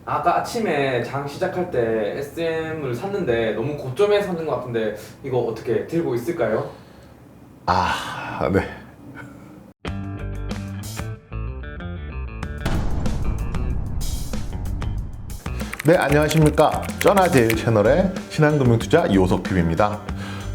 아까 아침에 장 시작할 때 SM을 샀는데 너무 고점에 샀는 것 같은데 이거 어떻게 들고 있을까요? 네. 네, 안녕하십니까. 쩌나제일 채널의 신한금융투자 이호석 PB입니다.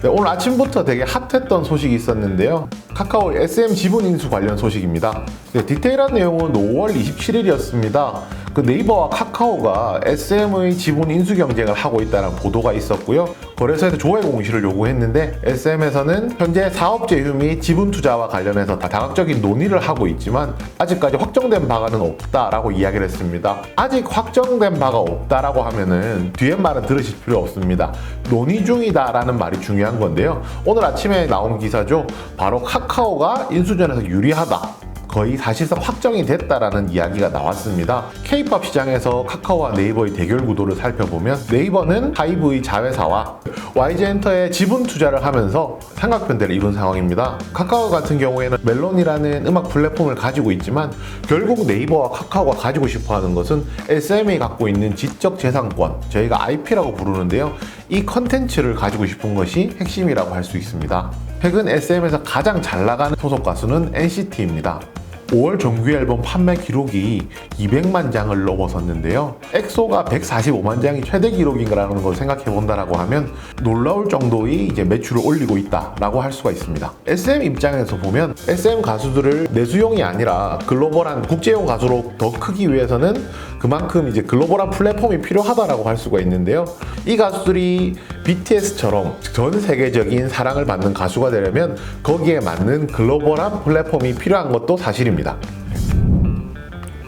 네, 오늘 아침부터 되게 핫했던 소식이 있었는데요. 카카오 SM 지분 인수 관련 소식입니다. 네, 디테일한 내용은 5월 27일이었습니다. 그 네이버와 카카오가 SM의 지분 인수 경쟁을 하고 있다는 보도가 있었고요. 거래소에서 조회 공시를 요구했는데 SM에서는 현재 사업 제휴 및 지분 투자와 관련해서 다각적인 논의를 하고 있지만 아직까지 확정된 바가는 없다라고 이야기를 했습니다. 아직 확정된 바가 없다라고 하면은 뒤에 말은 들으실 필요 없습니다. 논의 중이다라는 말이 중요한 건데요. 오늘 아침에 나온 기사죠. 바로 카카오가 인수전에서 유리하다. 거의 사실상 확정이 됐다라는 이야기가 나왔습니다. K-팝 시장에서 카카오와 네이버의 대결 구도를 살펴보면 네이버는 하이브의 자회사와 YG엔터에 지분 투자를 하면서 삼각편대를 이룬 상황입니다. 카카오 같은 경우에는 멜론이라는 음악 플랫폼을 가지고 있지만 결국 네이버와 카카오가 가지고 싶어하는 것은 SM이 갖고 있는 지적 재산권, 저희가 IP라고 부르는데요. 이 컨텐츠를 가지고 싶은 것이 핵심이라고 할 수 있습니다. 최근 SM에서 가장 잘 나가는 소속 가수는 NCT입니다. 5월 정규 앨범 판매 기록이 200만 장을 넘어섰는데요. 엑소가 145만 장이 최대 기록인가라는 걸 생각해 본다라고 하면 놀라울 정도의 이제 매출을 올리고 있다라고 할 수가 있습니다. SM 입장에서 보면 SM 가수들을 내수용이 아니라 글로벌한 국제용 가수로 더 크기 위해서는 그만큼 이제 글로벌한 플랫폼이 필요하다라고 할 수가 있는데요. 이 가수들이 BTS처럼 전 세계적인 사랑을 받는 가수가 되려면 거기에 맞는 글로벌한 플랫폼이 필요한 것도 사실입니다.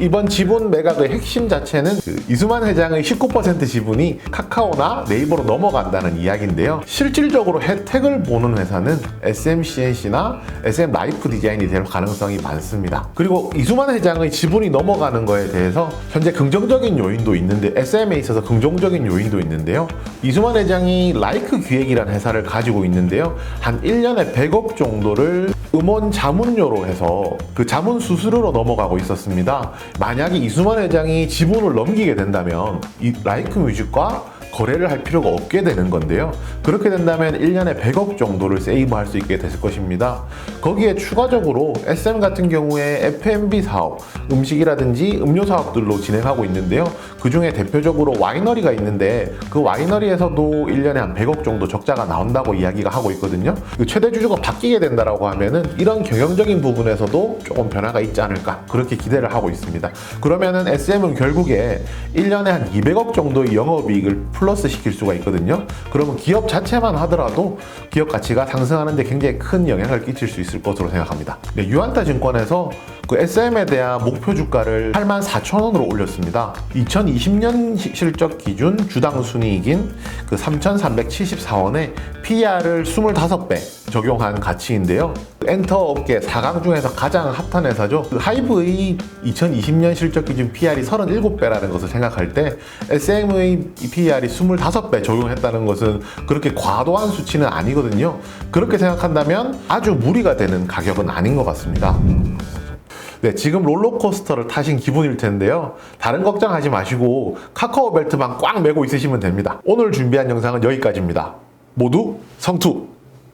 이번 지분 매각의 핵심 자체는 이수만 회장의 19% 지분이 카카오나 네이버로 넘어간다는 이야기인데요. 실질적으로 혜택을 보는 회사는 SMCNC나 SM라이프 디자인이 될 가능성이 많습니다. 그리고 이수만 회장의 지분이 넘어가는 거에 대해서 현재 긍정적인 요인도 있는데 SM에 있어서 긍정적인 요인도 있는데요. 이수만 회장이 라이크 기획이라는 회사를 가지고 있는데요. 한 1년에 100억 정도를 음원 자문료로 해서 그 자문 수수료로 넘어가고 있었습니다. 만약에 이수만 회장이 지분을 넘기게 된다면 이 라이크 뮤직과 거래를 할 필요가 없게 되는 건데요. 그렇게 된다면 1년에 100억 정도를 세이브할 수 있게 됐을 것입니다. 거기에 추가적으로 SM 같은 경우에 F&B 사업, 음식이라든지 음료 사업들로 진행하고 있는데요. 그 중에 대표적으로 와이너리가 있는데 그 와이너리에서도 1년에 한 100억 정도 적자가 나온다고 이야기가 하고 있거든요. 그 최대 주주가 바뀌게 된다라고 하면은 이런 경영적인 부분에서도 조금 변화가 있지 않을까 그렇게 기대를 하고 있습니다. 그러면은 SM은 결국에 1년에 한 200억 정도의 영업이익을 플러스 시킬 수가 있거든요. 그러면 기업 자체만 하더라도 기업 가치가 상승하는 데 굉장히 큰 영향을 끼칠 수 있을 것으로 생각합니다. 네, 유한타 증권에서 그 SM에 대한 목표 주가를 84,000원으로 올렸습니다. 2020년 실적 기준 주당 순이익인 그 3,374원에 PER을 25배 적용한 가치인데요. 엔터 업계 4강 중에서 가장 핫한 회사죠. 그 하이브의 2020년 실적 기준 PER이 37배라는 것을 생각할 때 SM의 PER이 25배 적용했다는 것은 그렇게 과도한 수치는 아니거든요. 그렇게 생각한다면 아주 무리가 되는 가격은 아닌 것 같습니다. 네, 지금 롤러코스터를 타신 기분일 텐데요. 다른 걱정하지 마시고 카카오 벨트만 꽉 메고 있으시면 됩니다. 오늘 준비한 영상은 여기까지입니다. 모두 성투!